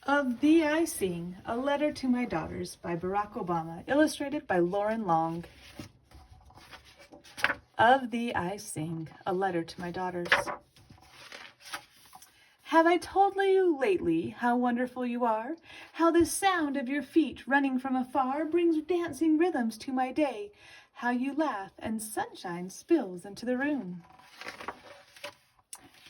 Of Thee I Sing, A Letter to My Daughters by Barack Obama, illustrated by Lauren Long. Of thee I sing, a letter to my daughters. Have I told you lately how wonderful you are? How the sound of your feet running from afar brings dancing rhythms to my day? How you laugh and sunshine spills into the room?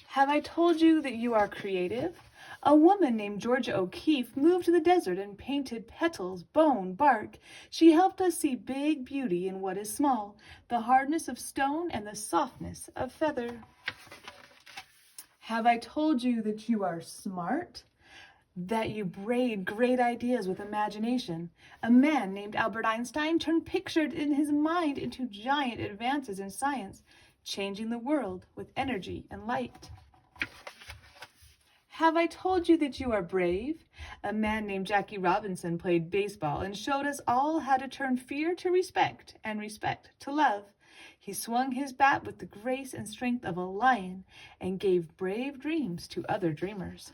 Have I told you that you are creative? A woman named Georgia O'Keeffe moved to the desert and painted petals, bone, bark. She helped us see big beauty in what is small, the hardness of stone and the softness of feather. Have I told you that you are smart? That you braid great ideas with imagination? A man named Albert Einstein turned pictures in his mind into giant advances in science, changing the world with energy and light. Have I told you that you are brave? A man named Jackie Robinson played baseball and showed us all how to turn fear to respect and respect to love. He swung his bat with the grace and strength of a lion and gave brave dreams to other dreamers.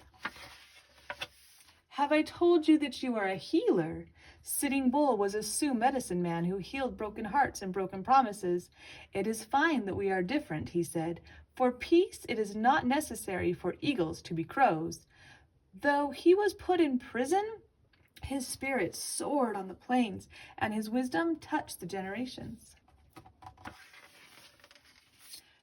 Have I told you that you are a healer? Sitting Bull was a Sioux medicine man who healed broken hearts and broken promises. It is fine that we are different, he said. For peace it is not necessary for eagles to be crows. Though he was put in prison, his spirit soared on the plains, and his wisdom touched the generations.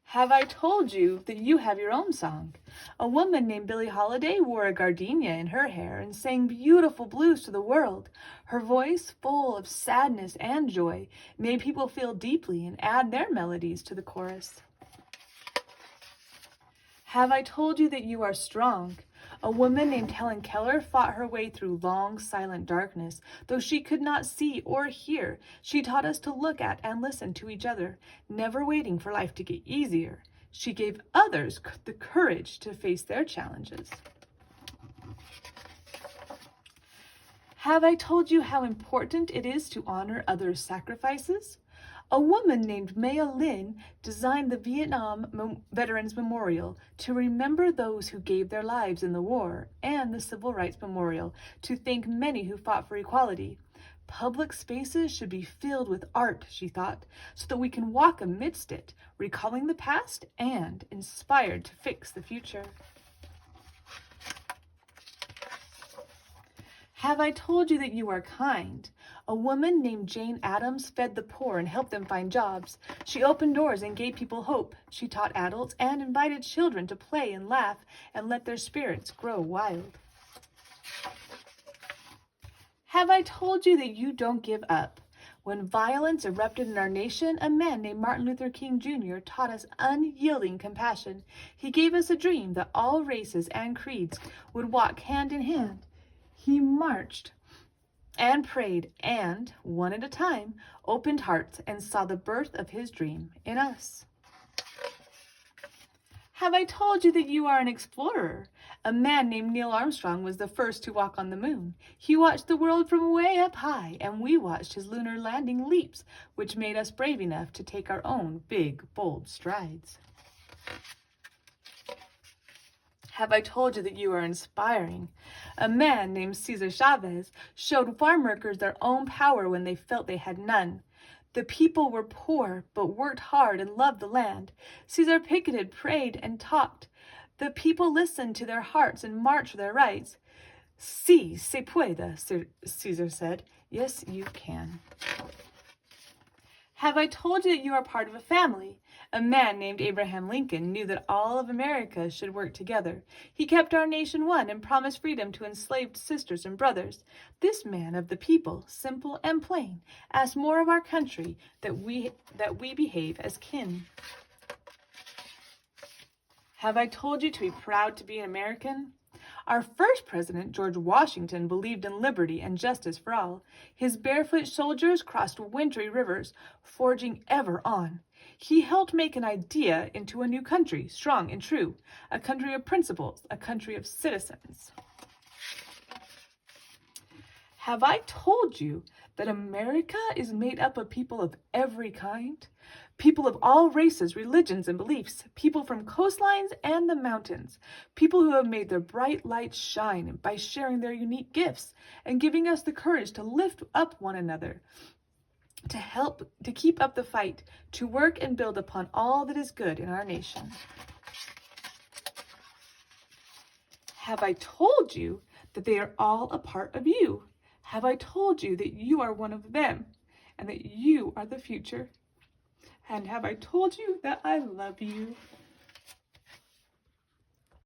Have I told you that you have your own song? A woman named Billie Holiday wore a gardenia in her hair and sang beautiful blues to the world. Her voice, full of sadness and joy, made people feel deeply and add their melodies to the chorus. Have I told you that you are strong? A woman named Helen Keller fought her way through long, silent darkness. Though she could not see or hear, she taught us to look at and listen to each other, never waiting for life to get easier. She gave others the courage to face their challenges. Have I told you how important it is to honor others' sacrifices? A woman named Maya Lin designed the Vietnam Veterans Memorial to remember those who gave their lives in the war, and the Civil Rights Memorial to thank many who fought for equality. Public spaces should be filled with art, she thought, so that we can walk amidst it, recalling the past and inspired to fix the future. Have I told you that you are kind? A woman named Jane Addams fed the poor and helped them find jobs. She opened doors and gave people hope. She taught adults and invited children to play and laugh and let their spirits grow wild. Have I told you that you don't give up? When violence erupted in our nation, a man named Martin Luther King Jr. taught us unyielding compassion. He gave us a dream that all races and creeds would walk hand in hand. He marched and prayed and, one at a time, opened hearts and saw the birth of his dream in us. Have I told you that you are an explorer? A man named Neil Armstrong was the first to walk on the moon. He watched the world from way up high, and we watched his lunar landing leaps, which made us brave enough to take our own big, bold strides. Have I told you that you are inspiring? A man named Cesar Chavez showed farm workers their own power when they felt they had none. The people were poor, but worked hard and loved the land. Cesar picketed, prayed, and talked. The people listened to their hearts and marched for their rights. Sí, se puede, Cesar said. Yes, you can. Have I told you that you are part of a family? A man named Abraham Lincoln knew that all of America should work together. He kept our nation one and promised freedom to enslaved sisters and brothers. This man of the people, simple and plain, asked more of our country, that we behave as kin. Have I told you to be proud to be an American? Our first president, George Washington, believed in liberty and justice for all. His barefoot soldiers crossed wintry rivers, forging ever on. He helped make an idea into a new country, strong and true, a country of principles, a country of citizens. Have I told you that America is made up of people of every kind? people of all races, religions, and beliefs, people from coastlines and the mountains, people who have made their bright light shine by sharing their unique gifts and giving us the courage to lift up one another, to help to keep up the fight, to work and build upon all that is good in our nation. Have I told you that they are all a part of you? Have I told you that you are one of them and that you are the future? And have I told you that I love you?